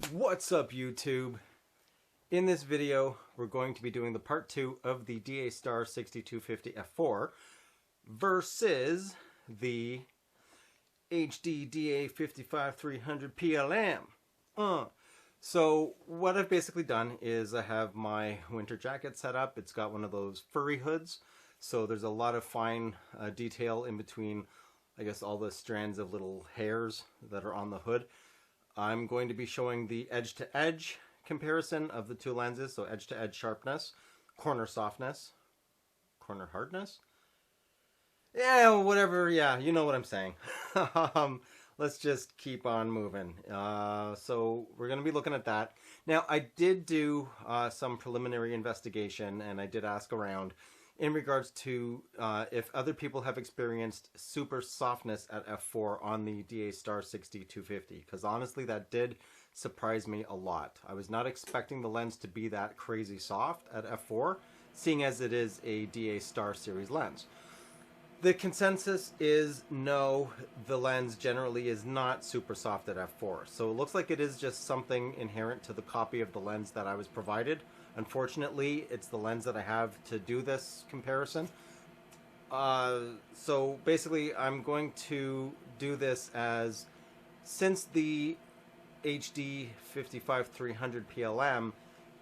What's up, YouTube? In this video, we're going to be doing the part 2 of the DA Star 6250 F4 versus the HD DA 55300 PLM. So what I've basically done is I have my winter jacket set up. It's got one of those furry hoods, so there's a lot of fine detail in between, I guess, all the strands of little hairs that are on the hood. I'm going to be showing the edge-to-edge comparison of the two lenses, so edge-to-edge sharpness, corner softness, corner hardness. Yeah, whatever, yeah, you know what I'm saying. Let's just keep on moving. So we're going to be looking at that. Now, I did do some preliminary investigation, and I did ask around in regards to if other people have experienced super softness at f4 on the DA Star 6250, because honestly that did surprise me a lot. I was not expecting the lens to be that crazy soft at f4, seeing as it is a DA Star series lens. The consensus is no, the lens generally is not super soft at f4, so it looks like it is just something inherent to the copy of the lens that I was provided. Unfortunately, it's the lens that I have to do this comparison. So basically, I'm going to do this as, since the HD 55300 PLM,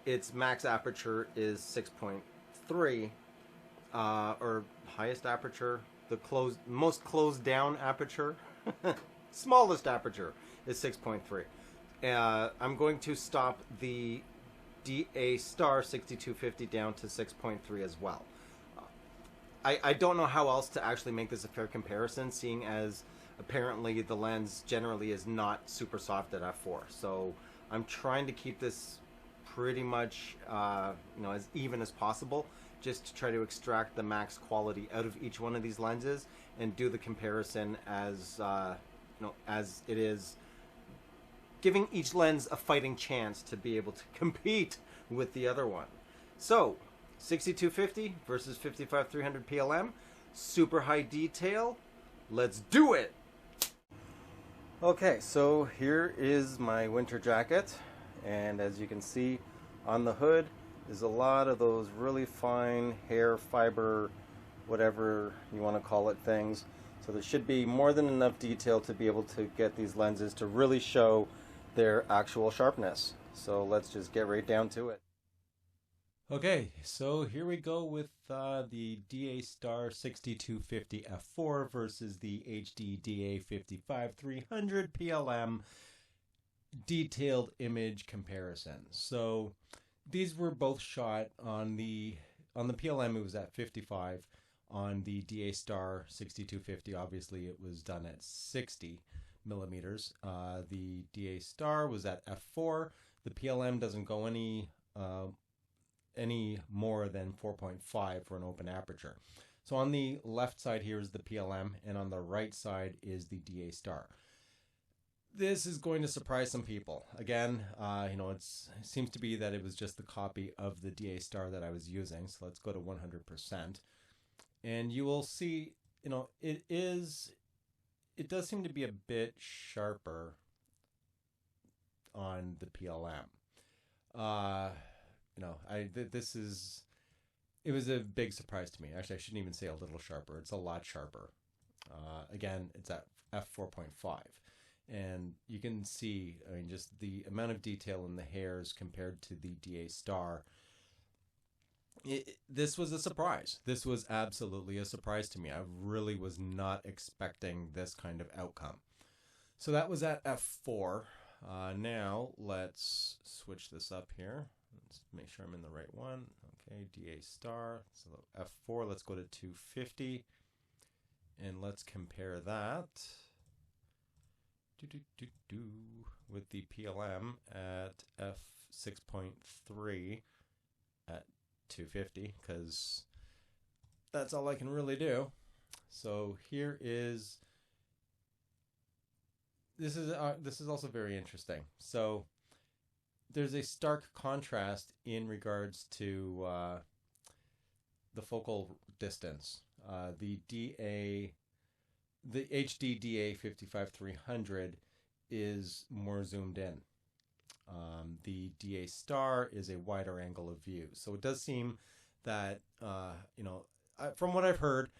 its max aperture is 6.3, or highest aperture, the most closed down aperture, smallest aperture is 6.3. I'm going to stop the DA Star 6250 down to 6.3 as well. I don't know how else to actually make this a fair comparison, seeing as apparently the lens generally is not super soft at f4. So I'm trying to keep this pretty much as even as possible, just to try to extract the max quality out of each one of these lenses and do the comparison as as it is, giving each lens a fighting chance to be able to compete with the other one. So 6250 versus 55300 PLM, super high detail. Let's do it. Okay, so here is my winter jacket, and as you can see on the hood is a lot of those really fine hair fiber, whatever you want to call it, things. So there should be more than enough detail to be able to get these lenses to really show their actual sharpness. So let's just get right down to it. Okay, so here we go with the DA Star 6250 f4 versus the HD DA 55300 PLM detailed image comparison. So these were both shot on the PLM. It was at 55. On the DA Star 6250, obviously it was done at 60 millimeters. The DA Star was at f4. The PLM doesn't go any more than 4.5 for an open aperture. So on the left side here is the PLM, and on the right side is the DA Star. This is going to surprise some people. Again, it seems to be that it was just the copy of the DA Star that I was using. So let's go to 100%, and you will see, it does seem to be a bit sharper on the PLM. It was a big surprise to me. Actually, I shouldn't even say a little sharper. It's a lot sharper. Again, it's at f4.5. And you can see, just the amount of detail in the hairs compared to the DA Star. This was a surprise. This was absolutely a surprise to me. I really was not expecting this kind of outcome. So that was at f4. Now let's switch this up here. Let's make sure I'm in the right one. Okay, DA Star. So f4, let's go to 250. And let's compare that with the PLM at f6.3 at 250, because that's all I can really do. So here is, this is also very interesting. So there's a stark contrast in regards to the focal distance. The HD DA 55300 is more zoomed in. The DA Star is a wider angle of view. So it does seem that, from what I've heard,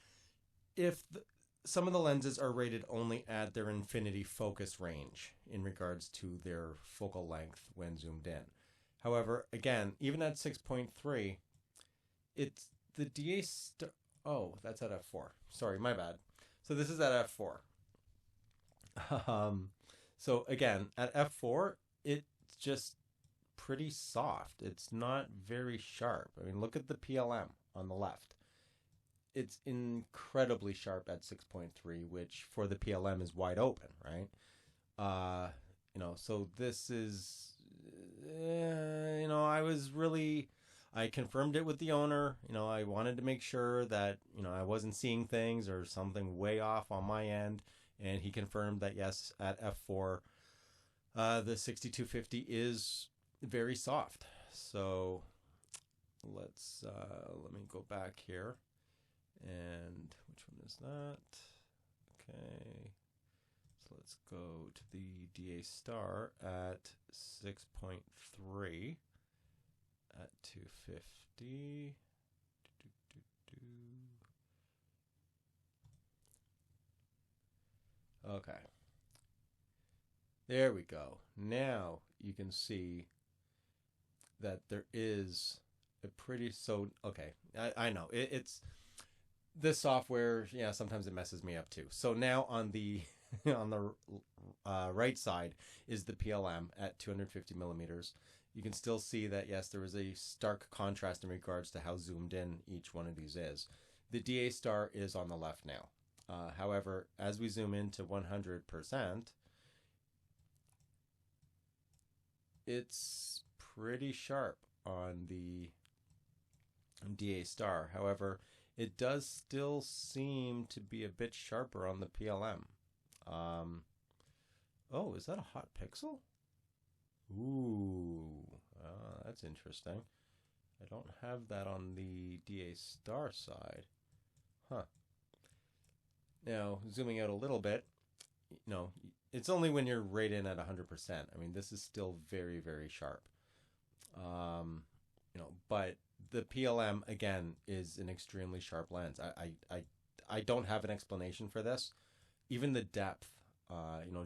if some of the lenses are rated only at their infinity focus range in regards to their focal length when zoomed in. However, again, even at 6.3, it's the DA Star. Oh, that's at f4. Sorry, my bad. So this is at f4. So again, at f4, it's just pretty soft. It's not very sharp. I mean, look at the PLM on the left. It's incredibly sharp at 6.3, which for the PLM is wide open, right? So this is, I confirmed it with the owner. I wanted to make sure that, I wasn't seeing things or something way off on my end. And he confirmed that, yes, at f4, the 6250 is very soft. So let me go back here. And which one is that? Okay. So let's go to the DA Star at 6.3 at 250. Okay. There we go. Now you can see that there is a pretty, okay. I know it's this software, yeah, sometimes it messes me up too. So now on the on the right side is the PLM at 250 millimeters. You can still see that, yes, there is a stark contrast in regards to how zoomed in each one of these is. The DA Star is on the left now. However, as we zoom into 100%, it's pretty sharp on the DA Star. However, it does still seem to be a bit sharper on the PLM. Oh, is that a hot pixel? Ooh, that's interesting. I don't have that on the DA Star side. Huh. Now, zooming out a little bit, it's only when you're right in at 100%. I mean, this is still very, very sharp. But the PLM, again, is an extremely sharp lens. I don't have an explanation for this. Even the depth,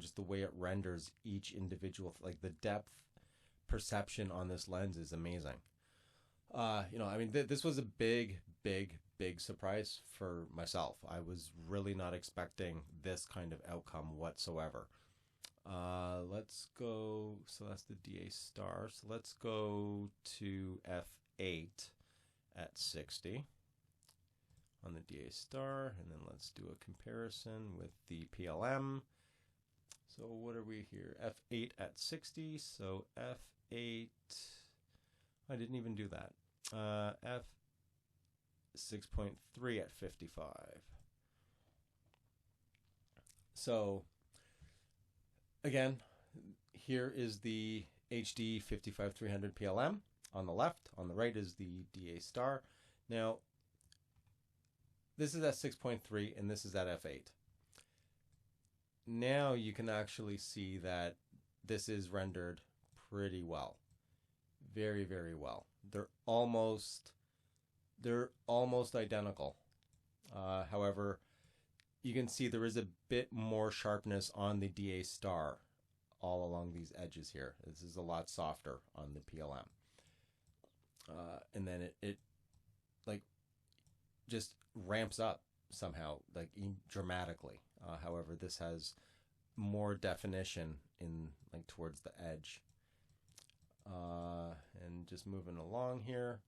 just the way it renders each individual, like the depth perception on this lens is amazing. This was a big, big, big surprise for myself. I was really not expecting this kind of outcome whatsoever. Let's go, so that's the DA Star. So let's go to F8 at 60 on the DA Star, and then let's do a comparison with the PLM. So what are we here? F8 at 60, so F8, I didn't even do that. F6.3 at 55. So again, here is the HD 55300 PLM on the left. On the right is the DA Star. Now, this is at 6.3 and this is at F8. Now you can actually see that this is rendered pretty well. Very, very well. They're almost identical. However, you can see there is a bit more sharpness on the DA Star all along these edges here. This is a lot softer on the PLM. And then it like just ramps up somehow, like dramatically. However, this has more definition in like towards the edge. And just moving along here.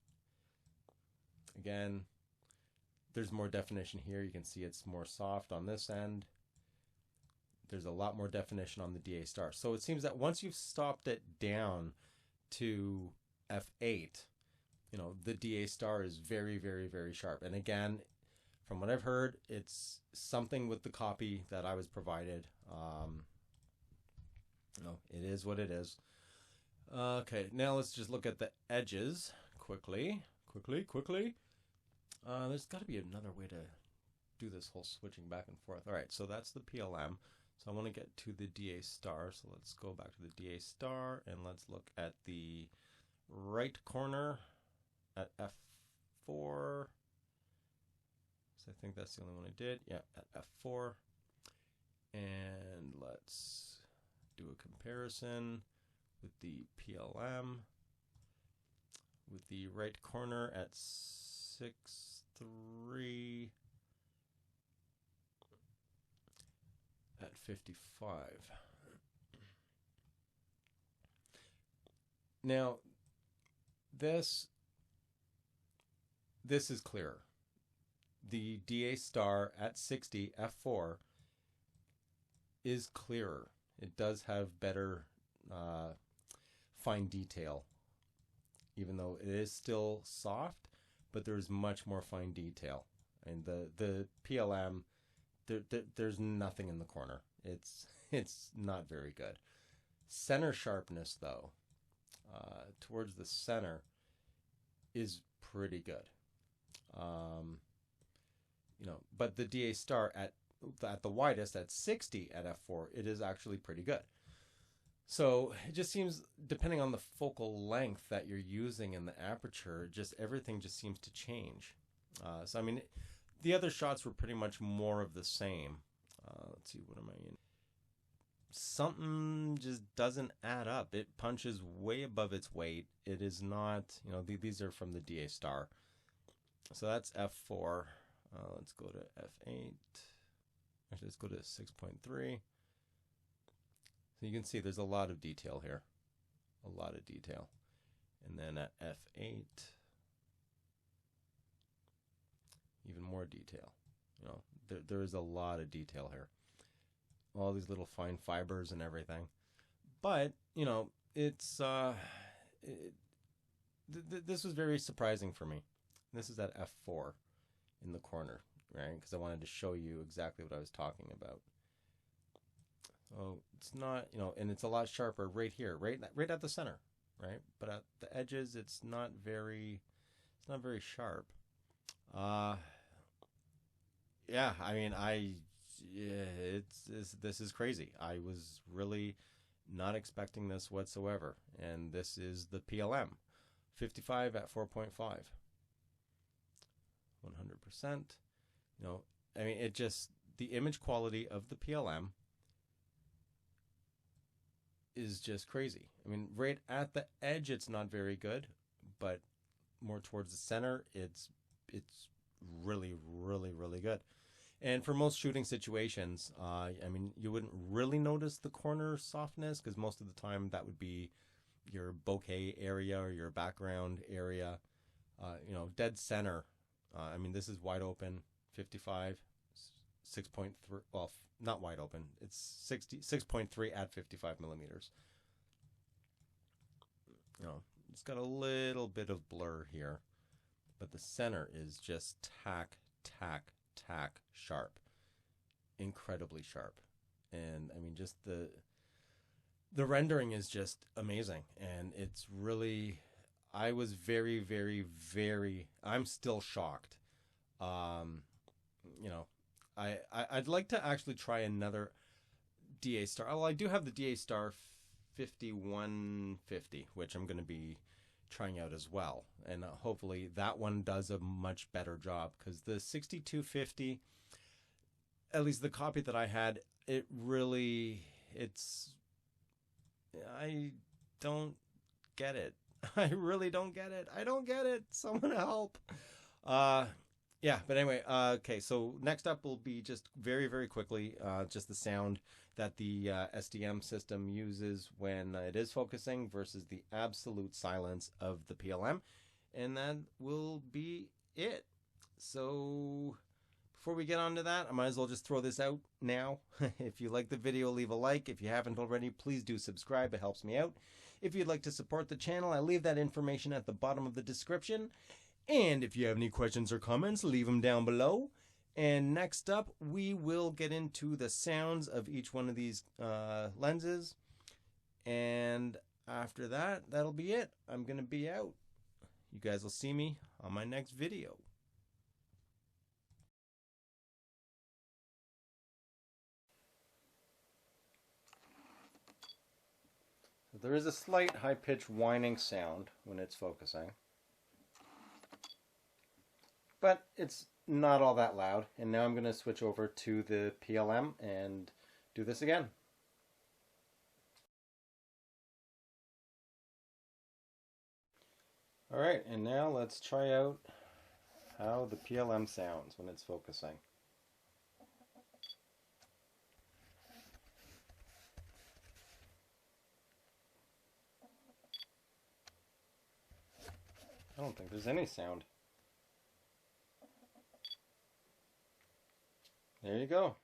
Again, there's more definition here. You can see it's more soft on this end. There's a lot more definition on the DA Star. So it seems that once you've stopped it down to F8, the DA Star is very, very, very sharp. And again, from what I've heard, it's something with the copy that I was provided. It is what it is. Okay, now let's just look at the edges quickly. There's got to be another way to do this whole switching back and forth. All right, so that's the PLM. So I want to get to the DA star. So let's go back to the DA star and let's look at the right corner at F4. So I think that's the only one I did. Yeah, at F4. And let's do a comparison with the PLM. With the right corner at 6.3 at 55. Now, this is clearer. The DA star at 60 F4 is clearer. It does have better fine detail, even though it is still soft, but there's much more fine detail. And the PLM, there's nothing in the corner. It's not very good. Center sharpness, though, towards the center, is pretty good. You know, but the DA star at the widest at 60 at F4, it is actually pretty good. So it just seems, depending on the focal length that you're using in the aperture, just everything just seems to change. So I mean, the other shots were pretty much more of the same. Let's see, what am I in? Something just doesn't add up. It punches way above its weight. It is not, you know, these are from the DA star. So that's F4. Let's go to F8. Actually, let's go to 6.3. So you can see there's a lot of detail here. A lot of detail. And then at F8, even more detail. You know, there is a lot of detail here. All these little fine fibers and everything. But, you know, it's this was very surprising for me. This is at F4 in the corner, right? Because I wanted to show you exactly what I was talking about. So it's not, you know, and it's a lot sharper right here, right at the center, right? But at the edges, it's not very sharp. Yeah, I mean, this is crazy. I was really not expecting this whatsoever, and this is the PLM, 55 at 4.5, 100%. You know, I mean, it just, the image quality of the PLM is just crazy. I mean, right at the edge, it's not very good, but more towards the center, it's really, really, really good. And for most shooting situations, I mean, you wouldn't really notice the corner softness because most of the time that would be your bokeh area or your background area. You know, dead center. I mean, this is wide open, 55, 6.3. Well, not wide open. It's 6.3 at 55 millimeters. You know, it's got a little bit of blur here, but the center is just tack sharp, incredibly sharp. And I mean, just the rendering is just amazing. And it's really, I was very, very, very, I'm still shocked. You know, I'd like to actually try another DA star. Well, I do have the DA star 5150, which I'm going to be trying out as well, and hopefully that one does a much better job, because the 6250, at least the copy that I had, I don't get it. I really don't get it. I don't get it. Someone help. Yeah, but anyway, okay, so next up will be just very, very quickly, just the sound that the SDM system uses when it is focusing versus the absolute silence of the PLM. And that will be it. So before we get on to that, I might as well just throw this out now. If you like the video, leave a like. If you haven't already, please do subscribe. It helps me out. If you'd like to support the channel, I leave that information at the bottom of the description. And if you have any questions or comments, leave them down below. And next up, we will get into the sounds of each one of these lenses. And after that, that'll be it. I'm going to be out. You guys will see me on my next video. There is a slight high-pitched whining sound when it's focusing, but it's not all that loud. And now I'm going to switch over to the PLM and do this again. Alright, and now let's try out how the PLM sounds when it's focusing. I don't think there's any sound. There you go.